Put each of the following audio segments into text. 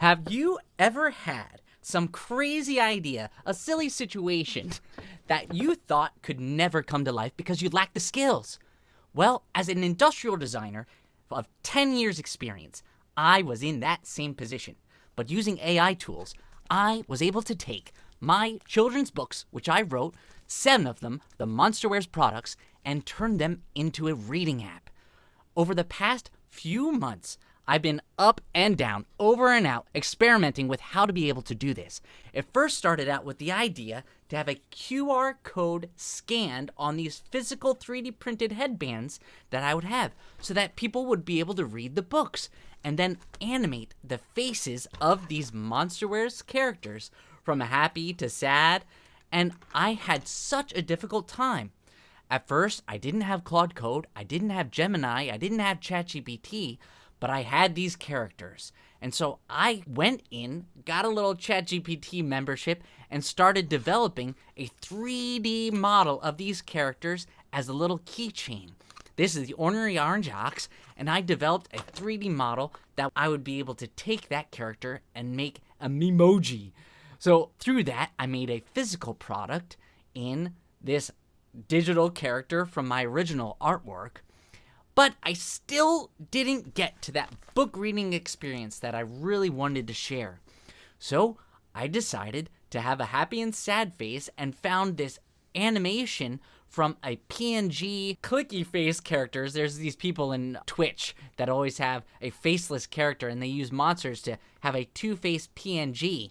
Have you ever had some crazy idea, a silly situation that you thought could never come to life because you lacked the skills? Well, as an industrial designer of 10 years experience, I was in that same position. But using AI tools, I was able to take my children's books, which I wrote, 7 of them, the Monsterwares products, and turn them into a reading app. Over the past few months, I've been up and down, over and out, experimenting with how to be able to do this. It first started out with the idea to have a QR code scanned on these physical 3D printed headbands that I would have so that people would be able to read the books and then animate the faces of these Monsterwares characters from happy to sad. And I had such a difficult time. At first, I didn't have Claude Code, I didn't have Gemini, I didn't have ChatGPT, but I had these characters. And so I went in, got a little ChatGPT membership, and started developing a 3D model of these characters as a little keychain. This is the ornery orange ox, and I developed a 3D model that I would be able to take that character and make a memoji. So through that, I made a physical product in this digital character from my original artwork. But I still didn't get to that book reading experience that I really wanted to share. So I decided to have a happy and sad face and found this animation from a PNG clicky face characters. There's these people in Twitch that always have a faceless character, and they use monsters to have a two-faced PNG.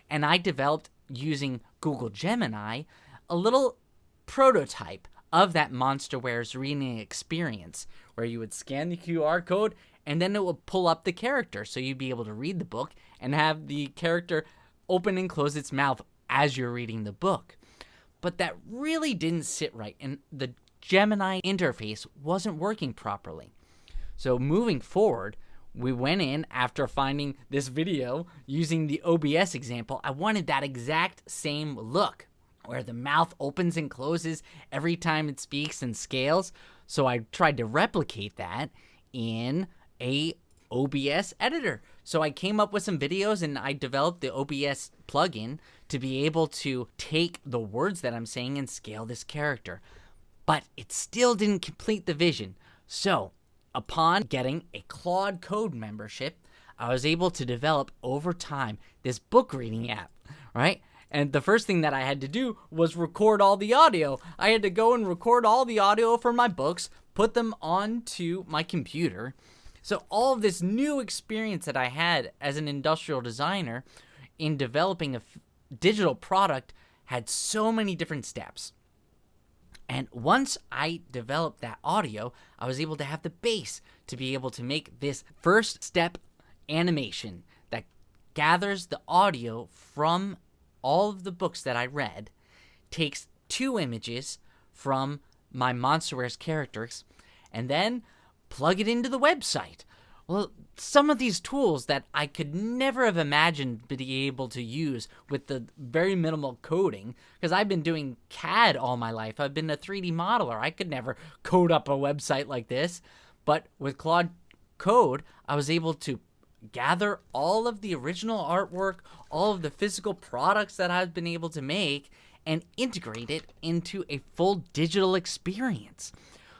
And I developed, using Google Gemini, a little prototype of that Monsterwares reading experience where you would scan the QR code and then it would pull up the character, so you'd be able to read the book and have the character open and close its mouth as you're reading the book. But that really didn't sit right, and the Gemini interface wasn't working properly. So moving forward, we went in after finding this video using the OBS example. I wanted that exact same look where the mouth opens and closes every time it speaks and scales. So I tried to replicate that in a OBS editor. So I came up with some videos and I developed the OBS plugin to be able to take the words that I'm saying and scale this character. But it still didn't complete the vision. So upon getting a Claude Code membership, I was able to develop over time this book reading app, right? And the first thing that I had to do was record all the audio. I had to go and record all the audio for my books, put them onto my computer. So all of this new experience that I had as an industrial designer in developing a digital product had so many different steps. And once I developed that audio, I was able to have the base to be able to make this first step animation that gathers the audio from all of the books that I read, takes 2 images from my Monsterwares characters, and then plug it into the website. Well, some of these tools that I could never have imagined being able to use with the very minimal coding, because I've been doing CAD all my life. I've been a 3D modeler. I could never code up a website like this. But with Claude Code, I was able to gather all of the original artwork, all of the physical products that I've been able to make, and integrate it into a full digital experience.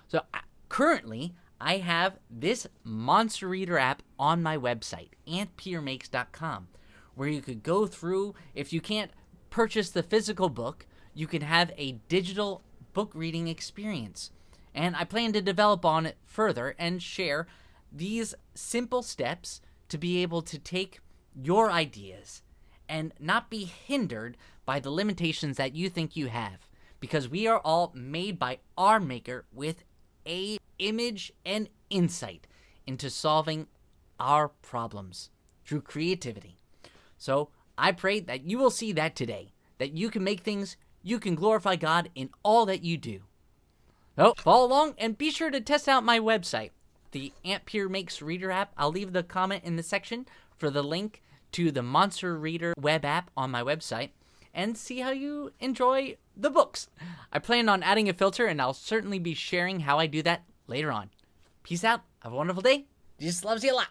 So currently, I have this Monster Reader app on my website, antpetermakes.com, where you could go through. If you can't purchase the physical book, you can have a digital book reading experience. And I plan to develop on it further and share these simple steps to be able to take your ideas and not be hindered by the limitations that you think you have, because we are all made by our maker with a image and insight into solving our problems through creativity. So I pray that you will see that today, that you can make things, you can glorify God in all that you do. So follow along and be sure to test out my website, the Ant Peter Makes Reader app. I'll leave the comment in the section for the link to the Monster Reader web app on my website, and see how you enjoy the books. I plan on adding a filter, and I'll certainly be sharing how I do that later on. Peace out. Have a wonderful day. Jesus loves you a lot.